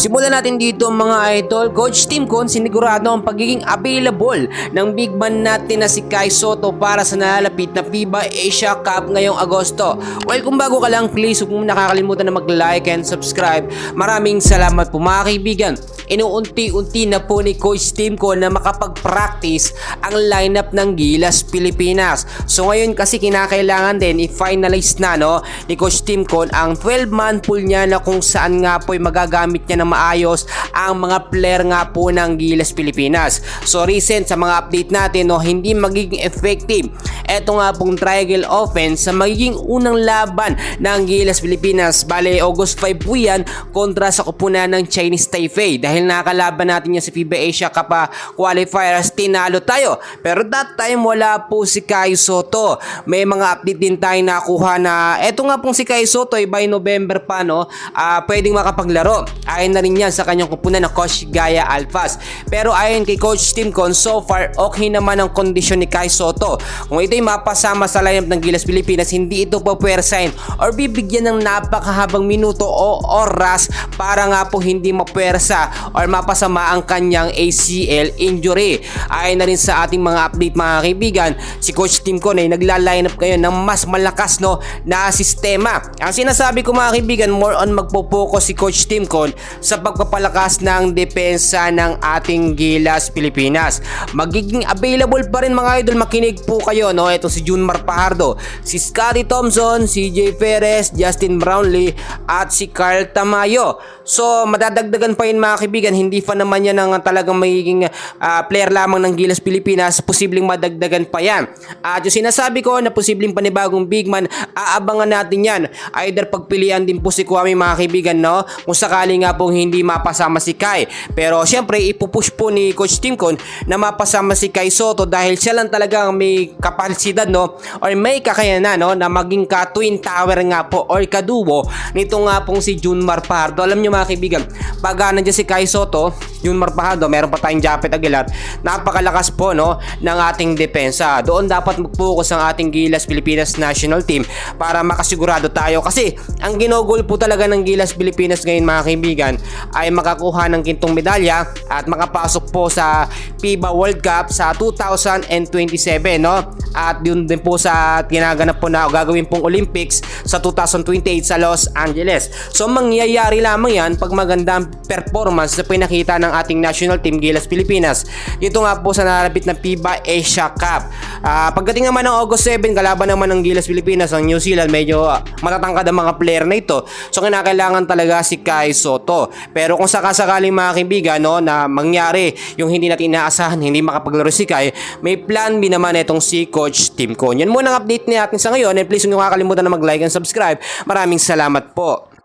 Simulan natin dito mga idol. Coach Tim Con sinigurado ang pagiging available ng big man natin na si Kai Sotto para sa nalalapit na FIBA Asia Cup ngayong Agosto. Well, kung bago ka lang, please huwag mo nakakalimutan na mag-like and subscribe. Maraming salamat po mga kaibigan. Inuunti-unti na po ni Coach Tim Con na makapag-practice ang lineup ng Gilas Pilipinas. So ngayon kasi kinakailangan din i-finalize na ni Coach Tim Con ang 12-man pool niya na kung saan nga po ay magagamit niya na maayos ang mga player nga po ng Gilas Pilipinas. So recent sa mga update natin hindi magiging effective eto nga pong triangle offense sa magiging unang laban ng Gilas Pilipinas. Bale August 5 po yan kontra sa kupunan ng Chinese Taipei. Dahil nakalaban natin yan sa FIBA Asia Cup qualifiers, tinalo tayo. Pero that time wala po si Kai Sotto. May mga update din tayo nakuha na eto nga pong si Kai Sotto by November pa pwedeng makapaglaro. Ayon na rin yan sa kanyang kupunan na Coach Gaya Alphas. Pero ayon kay Coach Tim Con, so far okay naman ang kondisyon ni Kai Sotto. Kung ito'y mapasama sa lineup ng Gilas Pilipinas, hindi ito pupwersahin or bibigyan ng napakahabang minuto o oras para nga po hindi mapwersa or mapasama ang kanyang ACL injury. Ayon na rin sa ating mga update mga kaibigan, si Coach Tim Con ay nagla-line up ngayon ng mas malakas na sistema. Ang sinasabi ko mga kaibigan, more on magpo-focus si Coach Tim Con sa pagpapalakas ng depensa ng ating Gilas Pilipinas. Magiging available pa rin mga idol, makinig po kayo ito si Junmar Fajardo, si Scotty Thompson, CJ Perez, Justin Brownlee at si Carl Tamayo. So madadagdagan pa yun mga kaibigan, hindi pa naman yan ang talagang magiging player lamang ng Gilas Pilipinas, posibleng madagdagan pa yan. At yung sinasabi ko na posibleng panibagong big man, aabangan natin yan. Either pagpilian din po si Kwame mga kaibigan kung sakali nga pong hindi mapasama si Kai. Pero syempre ipupush po ni Coach Tim Con na mapasama si Kai Sotto dahil siya lang talagang may kapasidad or may kakayanan na maging ka-twin tower nga po or kaduo nito nga pong si Junmar Fajardo. Alam nyo mga kaibigan, pag nandiyan si Kai Sotto, Junmar Fajardo, meron pa tayong Japet Aguilar, napakalakas po ng ating depensa. Doon dapat mag-focus ang ating Gilas Pilipinas national team para makasigurado tayo, kasi ang ginogol po talaga ng Gilas Pilipinas ngayon mga kaibigan ay makakuha ng kintong medalya at makapasok po sa FIBA World Cup sa 2027 at yun din po sa ginaganap po na gagawin pong Olympics sa 2028 sa Los Angeles. So mangyayari lamang yan pag magandang performance na pinakita ng ating national team Gilas Pilipinas dito nga po sa narapit na FIBA Asia Cup. Pagdating naman ng August 7, kalaban naman ng Gilas Pilipinas ang New Zealand. Medyo matatangkad ang mga player na ito, so kinakailangan talaga si Kai Sotto. Pero kung sakasakaling mga kaibigan na mangyari yung hindi natin inaasahan, hindi makapaglaro si Kai, may plan B naman itong si Coach Tim Con. Yan muna ang update natin sa ngayon, and please huwag niyo kakalimutan na mag-like and subscribe. Maraming salamat po.